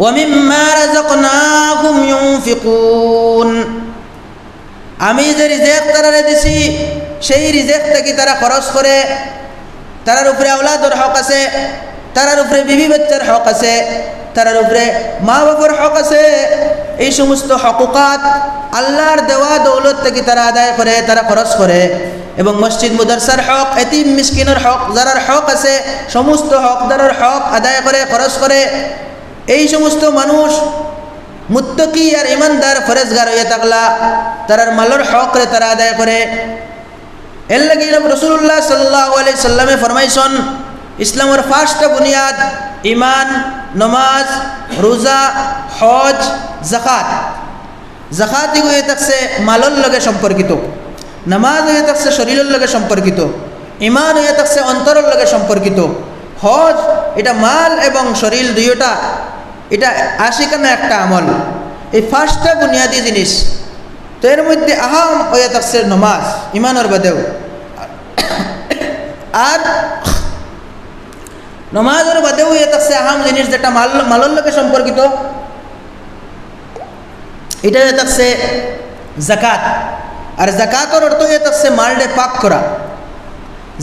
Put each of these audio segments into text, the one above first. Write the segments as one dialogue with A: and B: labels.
A: ومما رزقناهم ينفقون আমি যে রিজিক তারারে দিছি সেই রিজিক থেকে তারা খরচ করে। তারার উপরে আওলাদের হক আছে, তারার উপরে বিবি বাচ্চার হক আছে, তারার উপরে মা বাবার হক আছে। এই সমস্ত হকুকাত আল্লাহর দেওয়া দৌলত থেকে তারা আদায় করে, তারা খরচ করে। এবং মসজিদ মুদারসার হক, এতিম মিসকিনের হক, যারার হক আছে সমস্ত হকদারের হক আদায় করে, খরচ করে। এই সমস্ত মানুষ মুত্তাকি আর ইমানদার ফরেজগার হয়ে থাকলা তারার মালের হক রে তারা আদায় করে। এর লাগি রাসূলুল্লাহ সাল্লাল্লাহু আলাইহি সাল্লামে ফরমাইছেন ইসলামের ফার্স্ট বুনিয়াদ ইমান, নামাজ, রোজা, হজ, যাকাত। যাকাত হয়ে থাকছে মালের লগে সম্পর্কিত, নামাজ হয়ে থাকছে শরীরের লগে সম্পর্কিত, ইমান হয়ে থাকছে অন্তরের লগে সম্পর্কিত, হজ এটা মাল এবং শরীর দুইটা, এটা আশিকানা একটা আমল। এই ফার্স্টটা বুনিয়াদী জিনিস। তো এর মধ্যে আহাম হয়ে থাকছে নমাজ ইমানের বাদেও। আর নমাজের বাদেও হয়ে থাকছে আহাম জিনিস যেটা মালের লগে সম্পর্কিত, এটা হয়ে থাকছে যাকাত। আর যাকাতের অর্থ হয়ে থাকছে মালডে পাক করা।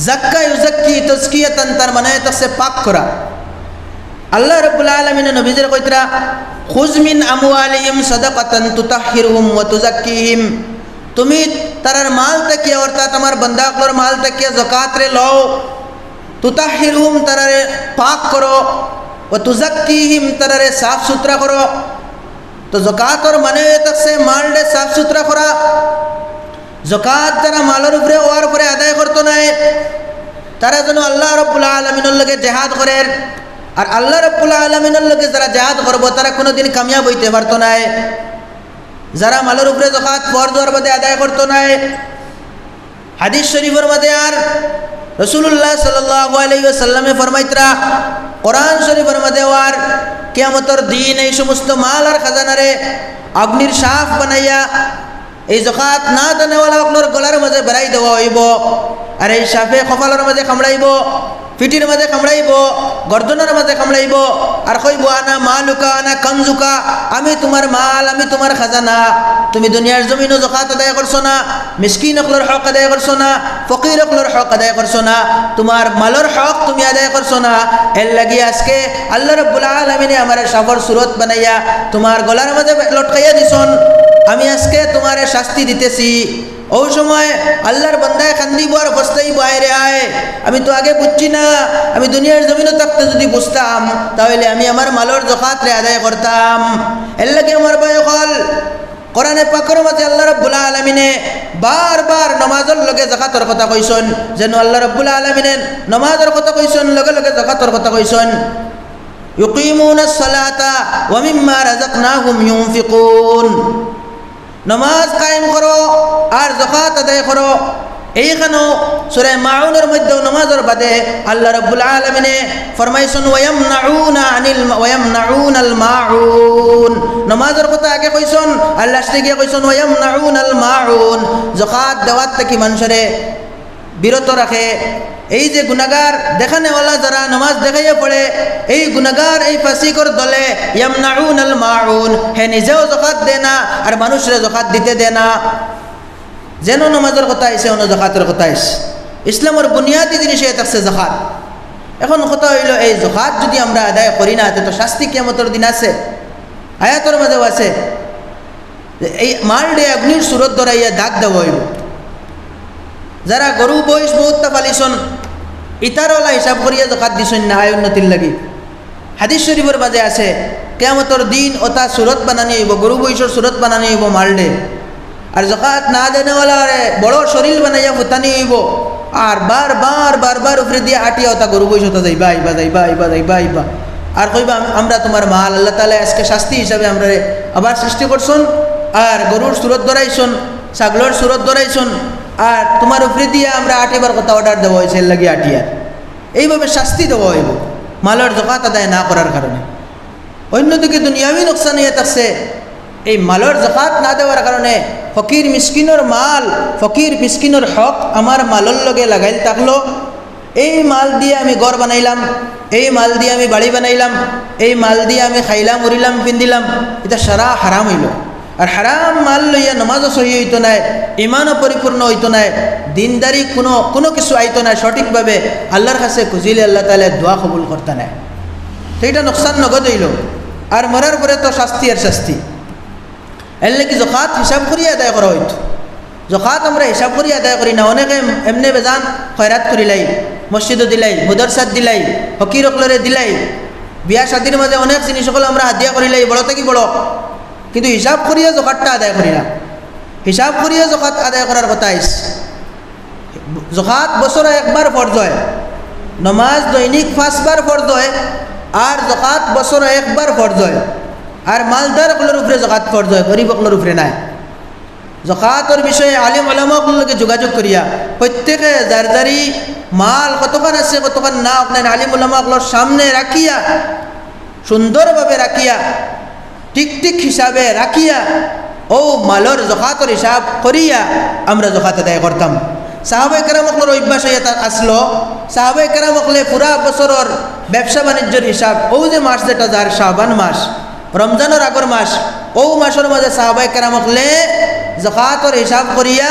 A: যাক্কা ইউজাক্কি তাজকিয়াতান, তার মানে হয়ে থাকছে পাক করা। আল্লাহ রাব্বুল আলামিন নবীদের কইতরা খুজ মিন আমওয়ালিহিম সাদাকাতান তুতাহহিরুহুম ওয়া তুযাক্কিহিম, তুমি তারার মাল থেকে অর্থাৎ আমার বান্দাগুলোর মাল থেকে যাকাত রে লও, তুতাহহিরুহুম তারারে পাক করো, ওয়া তুযাক্কিহিম তারারে সাফ সুতরা করো। তো যাকাতর মানে হচ্ছে মালডে সাফ সুতরা করা। যাকাত যারা মালের উপরে ওর উপরে আদায় করতো না তারা যেন আল্লাহ রাব্বুল আলামিনের লগে জিহাদ করেন। আর আল্লাহ রাব্বুল আলামিনের লগে যারা জিহাদ করবো তারা কোনোদিন কামিয়াব হইতে পারতো না। যারা মালের উপরে যাকাত ফরজ ওর মধ্যে আদায় করতো না, হাদিস শরীফের মধ্যে আর রাসূলুল্লাহ সাল্লাল্লাহু আলাইহি ওয়াসাল্লামে ফরমাইতরা, কোরআন শরীফের মধ্যে আর কিয়ামতের দিন এই সমস্ত মাল আর খাজানারে অগ্নির সাফ বানাইয়া এই যাকাত না দেনেওয়ালা আপনার গলার মাঝে বেড়াই দেওয়া হইব। আর এই সাফে কপালের মাঝে কামড়াইব, পিঠির মাঝে কামড়াইব, গর্দনের মাঝে কামড়াইব। আর কইব আনা মালুকা আনা কানজুকা, আমি তোমার মাল, আমি তোমার খাজানা। তুমি দুনিয়ার জমিনও যাকাত আদায় করছো না, মিসকিন অকলের হক আদায় করছো না, ফকির অকলের হক আদায় করছো না, তোমার মালের হক তুমি আদায় করছো না। এর লাগি আজকে আল্লাহ রাব্বুল আলামিনে আমার সাফর সুরত বানাইয়া তোমার গলার মাঝে লটকাইয়া দিছন। আমি আজকে তোমারে শাস্তি দিতেছি। ওই সময় আল্লাহর বান্দায় কান্দিব আর বস্তাইব, আয় আয়, আমি তো আগে বুঝছি না, আমি দুনিয়ার জমিনও থাকতে যদি বুঝতাম তাহলে আমি আমার মালের যাকাত রে আদায় করতাম। এর লাগে আমার ভাই হল কোরআনে পাকের মাঝে আল্লাহ রাব্বুল আলামিনে বারবার নামাজের লগে যাকাতের কথা কইছেন। যেন আল্লাহ রাব্বুল আলামিনে নামাজের কথা কইছেন, লগে লগে যাকাতের কথা কইছেন। ইউকিমুনাস সালাতা ওয়া মিম্মা রাযাকনাহুম ইউনফিকুন, নামাজ কায়েম করো আর যাকাত আদায় করো। এইখানে সূরা মাউনের মধ্যে নামাজের বাদে আল্লাহ রাব্বুল আলামিনে ফরমাইছেন ওয়ায়ামনাউনাল মাউন, নামাজের কথা আগে কইছেন, আর লাস্টে গিয়ে কইছেন ওয়ায়ামনাউনাল মাউন। যাকাত দেওয়ার থেকে মানুষরে বিরত রাখে। এই যে গুনাহগার দেখানেওয়ালা যারা নামাজ দেখাইয়া পড়ে, এই গুনাহগার এই ফাসিকর দলে ইয়ামনাউনাল মাউন, হে নিজেও যাকাত দেয় না আর মানুষরে যাকাত দিতে দেয় না। যেন নামাজের কথা আইছে অন্য যাকাতের কথা আইছে। ইসলামের বুনিয়াদী জিনিস এটা থাকছে যাকাত। এখন কথা হইল এই যাকাত যদি আমরা আদায় করি না তো শাস্তি কিয়ামতের দিন আছে। আয়াতের মাঝেও আছে এই মালডে অগ্নির সুরত ধরাইয়া দাগ দেওয়া হইব। যারা গরু বয়স বহুতটা পালিছন ইতারওয়ালা হিসাব করিয়া যাকাত দিছেন না আয় উন্নতির লাগি। হাদিস শরীফের মাঝে আছে কিয়ামতের দিন ওটা সুরত বানানি হইব, গরু বয়সের সুরত বানানি হইব মালডে। আর যাকাত না দেনেওয়ালারে বড় শরীর বানাইয়া ফুটানি হইব। আর বারবার উপরে দিয়ে আটিয়া ওটা গরু বয়স ওটা যাইবা আইবা যাইবা আইবা যাইবা আইবা। আর কইবা আমরা তোমার মাল। আল্লাহ তাআলা আজকে শাস্তি হিসাবে আমরা আবার সৃষ্টি করছেন। আর গরুর সুরত ধরাইছেন, ছাগলের সুরত ধরাইছেন, আর তোমার উপরে দিয়ে আমরা আটিবার কথা অর্ডার দেওয়া হয়েছে, এর লাগি আটিয়ার। এইভাবে শাস্তি দেওয়া হইব মালের যাকাত আদায় না করার কারণে। অন্যদিকে দুনিয়াবি নোকসান হয়ে থাকছে এই মালের যাকাত না দেওয়ার কারণে। ফকির মিসকিনের মাল, ফকির মিসকিনের হক আমার মালের লগে লাগাইল থাকলো। এই মাল দিয়ে আমি ঘর বানাইলাম, এই মাল দিয়ে আমি বাড়ি বানাইলাম, এই মাল দিয়ে আমি খাইলাম উড়িলাম পিন্দিলাম, এটা সারা হারাম হইল। আর হারাম মাল লইয়া নমাজও সহি হইতো নাই, ইমানও পরিপূর্ণ হইতো নাই, দিনদারি কোনো কিছু আইতো না সঠিকভাবে আল্লাহর কাছে খুঁজিলে আল্লাহ তাআলা দোয়া কবুল করতে নাই। তো এটা নোকসান নগদ হইল। আর মরার পরে তো শাস্তি আর শাস্তি। এর লাগি জকাত হিসাব করিয়া আদায় করা হইতো। জকাত আমরা হিসাব করিয়া আদায় করি না। অনেকে এমনি বেজান খয়রাত করিলাই, মসজিদও দিলাই, মুদরসাত দিলাই, হকির অকলরে দিলাই, বিয়া শাদির মাঝে অনেক জিনিস সকল আমরা হাদিয়া করিলাই, বড় থেকে বড়, কিন্তু হিসাব করিয়া জকাতটা আদায় করি না। হিসাব করিয়া জকাত আদায় করার কথা আইস। জকাত বছরে একবার ফরজ হয়, নমাজ দৈনিক 5 বার ফরজ হয়, আর জকাত বছরে একবার ফরজ হয়। আর মালদার অকলের উপরে জকাত ফরজ হয়, গরিব অকলের উপরে নাই। জকাতর বিষয়ে আলিম ওলামাগুলোকে যোগাযোগ করিয়া প্রত্যেকে যার যারি মাল কতখান আছে কতখান না আপনার আলিম ওলামাগুলোর সামনে রাখিয়া, সুন্দরভাবে রাখিয়া, ঠিক ঠিক হিসাবে রাখিয়া ও মালর জকাতর হিসাব করিয়া আমরা জকাত আদায় করতাম। সাহাবায়ে কেরামকলের অভ্যাস হইয়া আসলো। সাহাবায়ে কেরামকলে পুরা বছরের ব্যবসা বাণিজ্যের হিসাব, ও যে মাস যেটা যার শাবান মাস, রমজানের আগর মাস, ও মাসের মাঝে সাহাবায়ে কেরামকলে জকাতর হিসাব করিয়া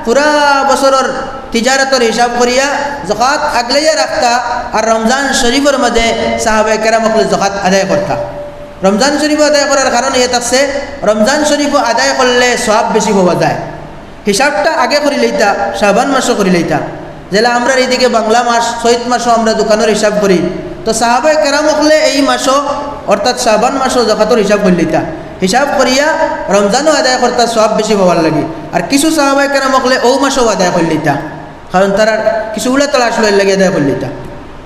A: পুরা বছরের তিজারতর হিসাব করিয়া জকাত আগলাইয়া রাখতা। আর রমজান শরীফের মাঝে সাহাবায়ে কেরামকলে জকাত আদায় করতা। রমজান শরীফ আদায় করার কারণ ইয়ে থাকছে, রমজান শরীফ আদায় করলে সওয়াব বেশি পাওয়া যায়। হিসাবটা আগে করে লইতা, শাবান মাসও করে লইতা। যেটা আমরা এইদিকে বাংলা মাস, চৈত মাসও আমরা দোকানের হিসাব করি, তো সাহাবায়ে কেরামকলে এই মাসও অর্থাৎ শাবান মাসও জাকাতর হিসাব করে লইতা। হিসাব করিয়া রমজানও আদায় করতা, সওয়াব বেশি পাওয়ার লাগে। আর কিছু সাহাবায়ে কেরামকলে ও মাসও আদায় করে লইতা, কারণ তারা কিছু উলা তালাশ লইলে লাগে আদায় করে লইতা।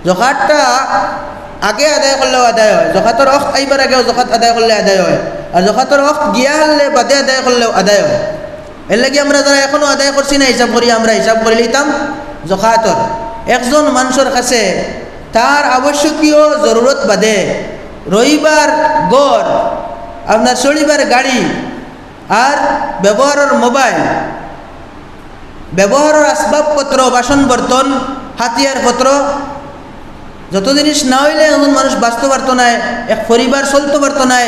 A: জাকাতটা আগে আদায় করলেও আদায় হয়, জাকাতর ওয়াক্ত আইবার আগেও জাকাত আদায় করলে আদায় হয়, আর জাকাতর ওয়াক্ত গিয়া হলে বাদে আদায় করলেও আদায় হয়। এর লাগে আমরা যারা এখনও আদায় করছি না হিসাব করি, আমরা হিসাব করে লইতাম জাকাতর। একজন মানুষের কাছে তার আবশ্যকীয় জরুরত বাদে রইবার গড়, আপনার চলিবার গাড়ি, আর ব্যবহারের মোবাইল, ব্যবহারের আসবাবপত্র, বাসন বর্তন, হাতিয়ারপত্র, যত জিনিস না হইলে এমন মানুষ বাঁচতে পারতো না, এক পরিবার চলতে পারতো না।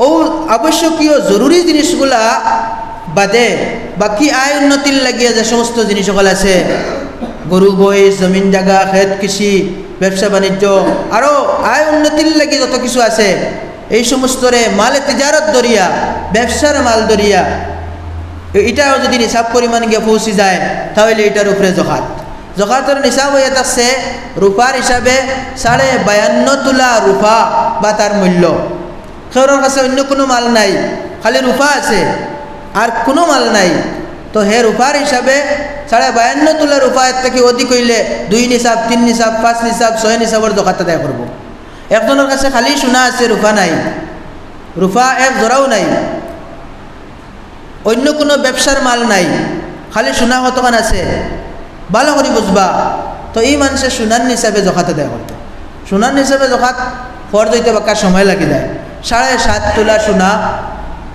A: ও আবশ্যকীয় জরুরি জিনিসগুলা বাদে বাকি আয় উন্নতির লাগিয়ে যে সমস্ত জিনিস সকল আছে, গরু বইস, জমিন জায়গা, খেত কৃষি, ব্যবসা বাণিজ্য, আরও আয় উন্নতির লাগি যত কিছু আছে, এই সমস্তরে মালে তিজারত দরিয়া, ব্যবসার মাল দরিয়া, এটাও যদি নিসাব পরিমাণ গিয়ে পৌঁছে যায় তাহলে এটার উপরে জকাত। জকাতের নিসাব হয়ে থাকছে রূপার হিসাবে 52.5 তোলা রূপা বা তার মূল্য। কেউর কাছে অন্য কোনো মাল নাই, খালি রূপা আছে আর কোনো মাল নাই, তো হে রূপার হিসাবে 52.5 তোলা রূপা এর থেকে অধিক হইলে 2 নিসাব, 3 নিসাব, 5 নিসাব, 6 নিসাবের জকাত আদায় করব। একজনের কাছে খালি সোনা আছে, রূপা নাই, রূপা এক জোড়াও নাই, অন্য কোনো ব্যবসার মাল নাই, খালি সোনা কতখান আছে, ভালো করে বুঝবা। তো এই মানুষের সোনার নিসাবে জকাত আদায় করতো। সোনার নিসাবে জকাত ফরজ হইতে বাক্কার সময় লাগি যায়। 7.5 তোলা সোনা,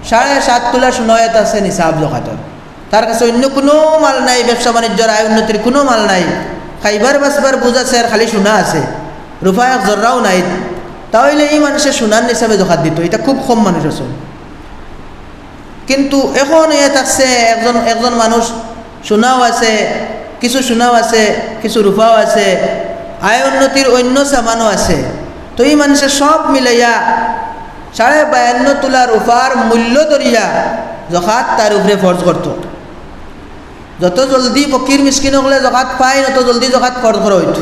A: 7.5 তোলা সোনা এটা আছে নিসাব জকাতর। তার কাছে অন্য কোনো মাল নাই, ব্যবসা বাণিজ্যের আয় উন্নতির কোনো মাল নাই, খাইবার বাসবার বুঝ আছে আর খালি সোনা আছে, রূপা এক জর্রাও নাই, তাহলে এই মানুষের সোনার নিসাবে জকাত দিত। এটা খুব কম মানুষ আছে। কিন্তু এখন এ থাকছে একজন মানুষ সোনাও আছে, কিছু সোনাও আছে, কিছু রূপাও আছে, আয় উন্নতির অন্য সামানও আছে, তো এই মানুষের সব মিলাইয়া 52.5 তোলা রূপার মূল্য ধরিয়া জকাত তার উপরে ফরজ করত। যত জলদি ফকির মিসকিন হলে জকাত পায়, তত জলদি জকাত ফরজ করা হইত।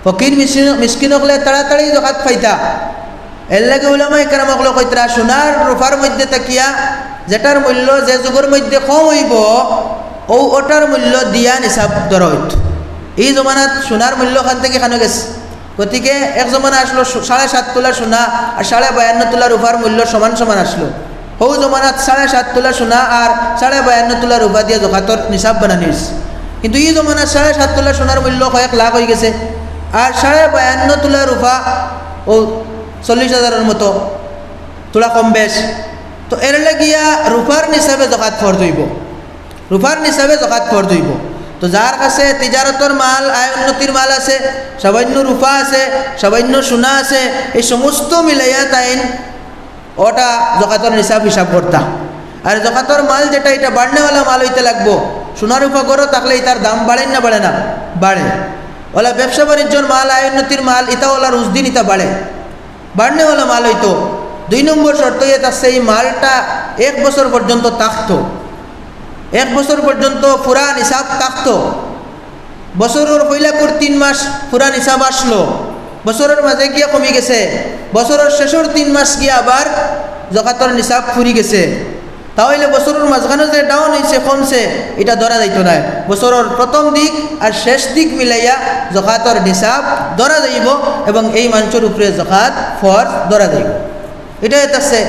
A: ফকির মিসকিন হলে তাড়াতাড়ি জকাত পাইতা। এর লাগে উলামায়ে কেরামকলে কইতরা সোনার রূপার মধ্যে তাকিয়া যেটার মূল্য যে যুগের মধ্যে কম হইব ওটার মূল্য দিয়া নিসাব ধরা হইত। এই জমানাত সোনার মূল্য খান থেকে খানো গেছে, গতিকে এক জমানা আসলো 7.5 তোলা সোনা আর 52.5 তোলা রূপার মূল্য সমান সমান আসলো। ও জমানাত 7.5 তোলা সোনা আর 52.5 তোলা রূপা দিয়ে জকাতর নিসাব বানানো হয়েছে। কিন্তু এই জমানাত 7.5 তোলা সোনার মূল্য কয়েক লাখ হয়ে গেছে, আর 52.5 তোলা রূপা ও 40,000-এর মতো তোলা কম বেশ। তো এর লাগিয়া রূপার নিসাবে জকাত ফরজ হইব, রূপার নিসাবে জকাত ফরজ হইব। তো যার কাছে তিজারতর মাল, আয় উন্নতির মাল আছে, সামান্য রূপা আছে, সামান্য সোনা আছে, এই সমস্ত মিলাইয়া তাইন ওটা জকাতর হিসাব করতা। আর জকাতর মাল যেটা, এটা বাড়নেওয়ালা মাল হইতে লাগবো। সোনা রূপা করো থাকলে তার দাম বাড়ে না বাড়ে না? বাড়ে। ওলা ব্যবসা বাণিজ্যর মাল, আয় উন্নতির মাল, ইটা ওলা রোজ দিন ইটা বাড়ে, বাড়নেওয়ালা মাল হইতো। 2 নম্বর শর্ত ইয়ে থাকছে এই মালটা 1 বছর পর্যন্ত থাকতো, 1 বছর পর্যন্ত পুরান হিসাব থাকতো। বছরের পয়লাকুর 3 মাস পুরান হিসাব আসলো, বছরের মাঝে গিয়া কমে গেছে, বছরের শেষের 3 মাস গিয়া আবার জকাতর নিসাব ফুরি গেছে, তাহলে বছরের মাঝখানে যে ডাউন হয়েছে, কমছে, এটা ধরা যাইতো না। বছরের প্রথম দিক আর শেষ দিক মিলাইয়া জকাতর নিসাব ধরা যাইব এবং এই মানুষের উপরে জকাত ফরজ ধরা যাইব। এটাই আছে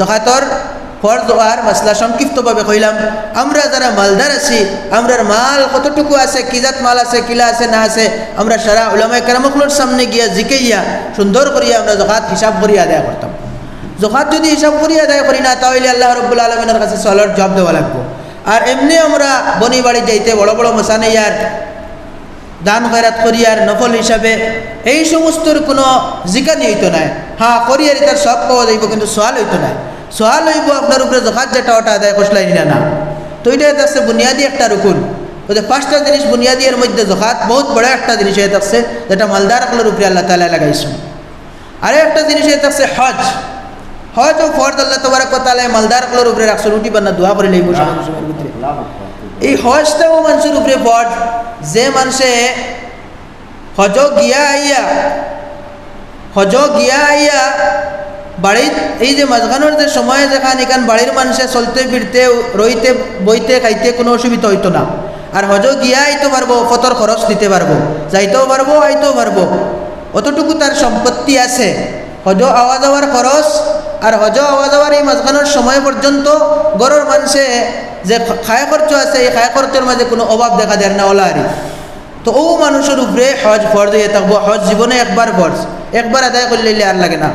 A: জকাতর ফরজ হওয়ার মাসলা। সংক্ষিপ্তভাবে কইলাম, আমরা যারা মালদার আছি, আমরার মাল কতটুকু আছে, কি জাত মাল আছে, কিলা আছে না আছে, আমরা সারা উলামায়ে কেরামগুলোর সামনে গিয়া জিকাইয়া সুন্দর করিয়া আমরা জকাত হিসাব করিয়া আদায় করতাম। জকাত যদি হিসাব করিয়া আদায় করি না, তাহলে আল্লাহ রাব্বুল আলামিনের কাছে সওয়ালের জবাব দেওয়া লাগবে। আর এমনি আমরা বনি বাড়ি যাইতে বড় বড় মসানে ইয়ার দান খয়রাত করিয়ার নফল হিসাবে এই সমস্তর কোনো জিকানি হইতো না। হ্যাঁ, করিয়ার তার সব পাওয়া যাইব, কিন্তু সোয়াল হইতো না। সোয়াল হইব আপনার উপরে জকাত যেটা ওটা আদায় করলাই না। তো এটা হচ্ছে বুনিয়াদি একটা রুকুন। ওদের 5টা জিনিস বুনিয়াদি, এর মধ্যে জকাত বহুত বড় একটা জিনিস হয়ে থাকছে, যেটা মালদার আকলের উপরে আল্লাহ তাআলা লাগাইছেন। আরও একটা জিনিস হয়ে থাকছে হজ। হজ ও ফরজ আল্লাহ তাবারক ওয়া তাআলা মালদার আকলের উপরে রাখছেন। উঠি বান্না দোয়া করে লইব সময়ের ভিতরে। এই হজটাও মানুষের উপরে ফরজ। যে মানুষে হজ গিয়া আইয়া বাড়ির এই যে মাঝখানোর যে সময় যেখানে এখান বাড়ির মানুষে চলতে ফিরতে রইতে বইতে খাইতে কোনো অসুবিধা হইতো না। আর হজ গিয়া আইতে পারবো, ফতর খরচ দিতে পারবো, যাইতেও পারবো আইতেও পারবো, অতটুকু তার সম্পত্তি আছে। হজ আওয়া যাওয়ার খরচ আর হজ আওয়া যাওয়ার এই মাঝখানোর সময় পর্যন্ত গড়ের মানুষে যে খায় খরচ আছে, এই খায় খরচের মাঝে কোনো অভাব দেখা দেয় না ওলারি। তো ও মানুষের উপরে হজ ফরজ হয়ে থাকবো। হজ জীবনে একবার ফরজ, একবার আদায় করলে আর লাগে না।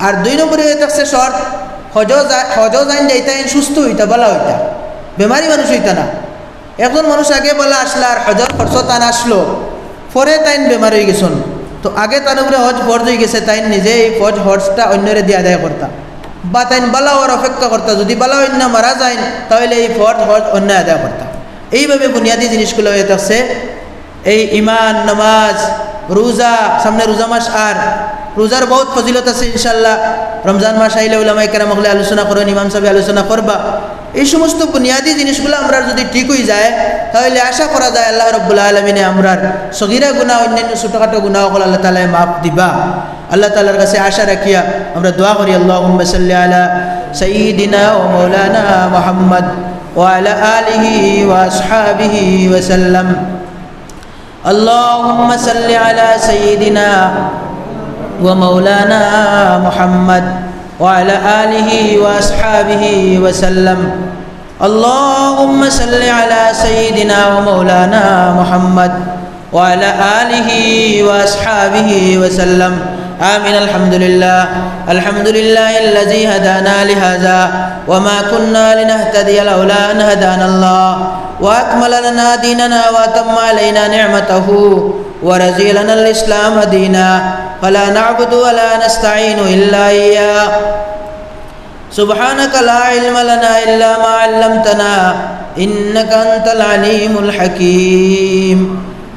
A: আর 2 নম্বরে হয়ে থাকছে শর্ত, হজ যাইন যাইতা সুস্থ হইতা, বলা হইতা, বেমারি মানুষ হইতা না। একজন মানুষ আগে বলা আসলা আর হজর খরচ তান আসলো, পরে তাইন বেমার হয়ে গেছেন, তো আগে তার উপরে হজ ফরজ হয়ে গেছে, তাইন নিজে এই হজটা অন্যরে দিয়ে আদায় করতা, বা তাইন বালা হওয়ার অপেক্ষা করতা। যদি বালা অন্য মারা যায় তাহলে এই হজ অন্য আদায় করতা। এইভাবে বুনিয়াদী জিনিসগুলো হয়ে থাকছে এই ইমান, নামাজ, রোজা। সামনে রোজা মাস, আর রোজার বহুত ফজিলত আছে ইনশাল্লাহ। রমজান মাস আইলে উলামায়ে কেরাম হলে আলোচনা করেন, ইমাম সাহেব আলোচনা করবা। এই সমস্ত বুনিয়াদী জিনিসগুলো আমরা যদি ঠিক হয়ে যায়, তাহলে আশা করা যায় আল্লাহ রাব্বুল আলামিনে আমরার সগীরা গুনাহ, অন্যান্য ছোটখাটো গুনাহ হল আল্লাহ তাআলা মাফ দিবা। আল্লাহ তাআলার কাছে আশা রাখিয়া আমরা দোয়া করি, আল্লাহুম্মা সাল্লি আলা সাইয়্যিদিনা ওয়া মাওলানা মুহাম্মদ ওয়া আলা আলিহি ওয়া আসহাবিহি ওয়া সাল্লাম। আল্লাহুম্মা সাল্লি আলা সাইয়্যিদিনা ومولانا محمد وعلى آله وأصحابه وسلم. اللهم صل على سيدنا ومولانا محمد وعلى آله وأصحابه وسلم. آمين. الحمد لله الذي هدانا لهذا وما كنا لنهتدي لولا أن هدانا الله وأكمل لنا ديننا وأتم علينا نعمته ورضي لنا الإسلام دينا فلا نعبد ولا نستعين إلا إياه. سبحانك لا علم لنا إلا ما علمتنا إنك أنت العليم الحكيم.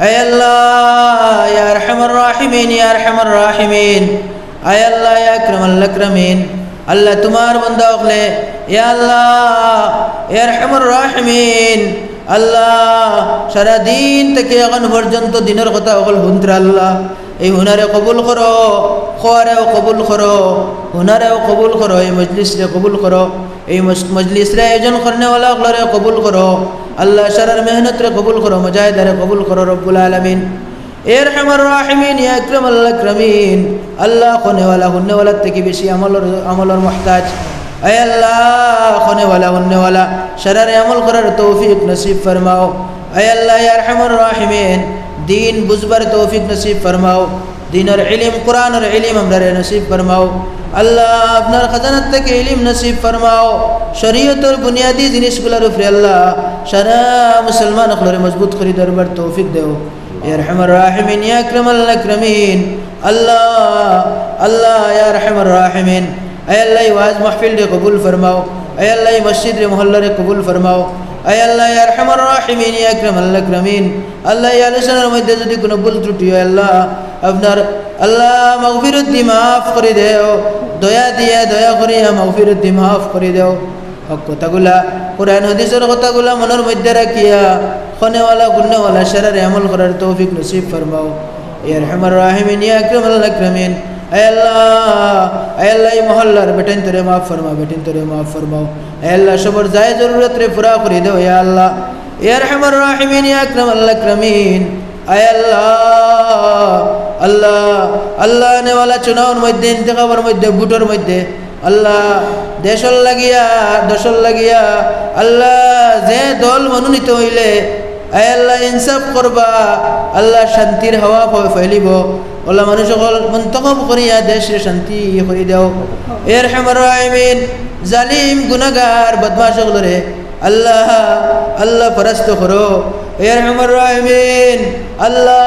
A: أي الله يا أرحم الراحمين يا أرحم الراحمين. أي الله يا أكرم الأكرمين. আল্লাহ তোমার বান্দা হলে ইয়া আল্লাহ ইয়া আরহামুর রাহিমিন। আল্লাহ সারা দিন থেকে এখন পর্যন্ত দিনের কথা সকল শুনতে আল্লাহ এই হুনারে কবুল করো, খোয়ারেও কবুল করো, হুনারেও কবুল করো, এই মজলিসরে কবুল করো, এই মজলিসরে আয়োজন করনেওয়ালা সকলরে কবুল করো আল্লাহ। সারার মেহনতরে কবুল করো, মুজাহিদারে কবুল করো রব্বুল আলামিন। এ আরহামুর রাহিমিন ইয়া আকরামাল আকরামিন। আল্লাহ খনেওয়ালা হুন্নেওয়ালার থেকে বেশি আমলের মুহতাজ। আয় আল্লাহ খনেওয়ালা হুন্নেওয়ালা সারারে আমল করার তৌফিক নসিব ফরমাও। আয় আল্লাহ ইয়া আরহামুর রাহিমিন দিন বুঝবার তৌফিক নসিব ফরমাও। দিনের ইলম কোরআনের ইলম আমরারে নসিব ফরমাও আল্লাহ আপনার খাজানাত থেকে ইলম নসিব ফরমাও শরীয়তের বুনিয়াদি জিনিসগুলোর উপরে আল্লাহ সারা মুসলমান হলরে মজবুত করে দরবার তৌফিক দেও ইয়া আরহামার রাহিমিন ইয়া আকরামাল আকরামিন আল্লাহ আল্লাহ ইয়া আরহামার রাহিমিন আয় আল্লাহ ওয়াজ মাহফিল রে কবুল ফরমাও আয় আল্লাহ মসজিদ রে মহল্লা রে কবুল ফরমাও আয় আল্লাহ ইয়া আরহামার রাহিমিন ইয়া আকরামাল আকরামিন আল্লাহ এই আলোচনার মধ্যে যদি কোনো ভুল ত্রুটি হয় আল্লাহ আপনার আল্লাহ মাগফিরাত দি মাফ করে দেও দয়া দিয়ে দয়া করিয়া মাগফিরাত দি মাফ করে দেও হক কথাগুলা কোরআন হাদিসের কথাগুলা মনের মধ্যে রাখিয়া খনেওয়ালা গুন্নেওয়ালা শারারে আমল করার তৌফিক নসিব ফরমাও ইয়া আরহামার রাহিমিন ইয়া আকরামাল আকরামিন আয় আল্লাহ এই মহল্লার বেটিন তোরে মাফ ফরমাও বেটিন তোরে মাফ ফরমাও আয় আল্লাহ সবার যায় জরুরত রে পুরা করে দেও ইয়া আল্লাহ ইয়া আরহামার রাহিমিন ইয়া আকরামাল আকরামিন আয় আল্লাহ আল্লাহ আল্লাহ নেওয়ালা চুনাওর মধ্যে ইন্তেখাবের মধ্যে বুটোর মধ্যে আল্লাহ দেশর লাগিয়া আল্লাহ যে দল মনোনীত হইলে আয় আল্লাহ ইনসাফ করবা আল্লাহ শান্তির হাওয়া ফেলিব আল্লাহ মানুষ সকল মন্তখব করিয়া দেশে শান্তি করে দেও ইয়া আরহামার রাহিমিন জালিম গুনাহগার বদমাশ সকলরে আল্লাহ আল্লাহ পরাস্ত করো ইয়া আরহামার রাহিমিন আল্লাহ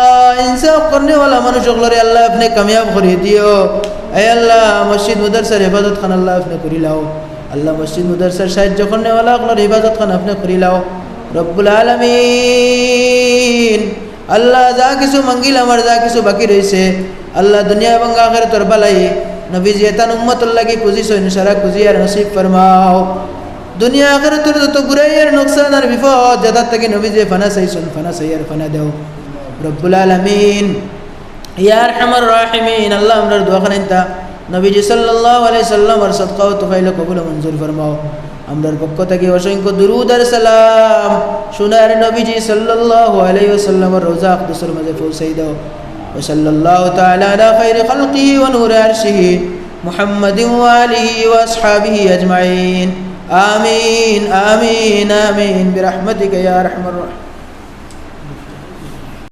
A: ইনসাফ করনে वाला মানুষ সকলরে আল্লাহ আপনি কামিয়াব করে দিও এ আল্লাহ মসজিদ মাদ্রাসার ইবাদত খান আল্লাহ আপনি করি লাও আল্লাহ মসজিদ মাদ্রাসার সাহায্য করনে वाला সকলের ইবাদত খান আপনি করি লাও রব্বুল আলামিন আল্লাহ যা কিছু মঙ্গিল আমার যা কিছু বাকি রয়েছে আল্লাহ দুনিয়া এবং আখিরাতের বালাই নবীজি এতান উম্মতুল লাগি পজিশন সারা কুজিয়ার নসিব ফরমাও দুনিয়া আখিরাতের যত বুরাই আর নুকসান আর বিপদ যাদের থেকে নবীজি ফানা চাইছেন ফানা চাইয়ার ফানা দেও রব্বুল আলামিন ইয়া আরহামার রাহিমিন আল্লাহ আমরার দোয়া খানেনতা নবীজি সাল্লাল্লাহু আলাইহি সাল্লাম আর সদকা ও তোফাইল কবুল মঞ্জুর ফরমাও আমরার পক্ষ থেকে অসংখ্য দুরুদ আর সালাম সোনার নবীজি সাল্লাল্লাহু আলাইহি ওয়াসাল্লামের রওজা আকদসের মাঝে পৌঁছাই দাও ওয়া সাল্লাল্লাহু তাআলা আলা খাইরি খালকিহি ওয়া নূরি আরশিহি মুহাম্মাদিন ওয়া আলিহি ওয়া আসহাবিহি আজমাইন আমিন আমিন আমিন বিরহমাতিকা ইয়া আরহামার রাহিমিন।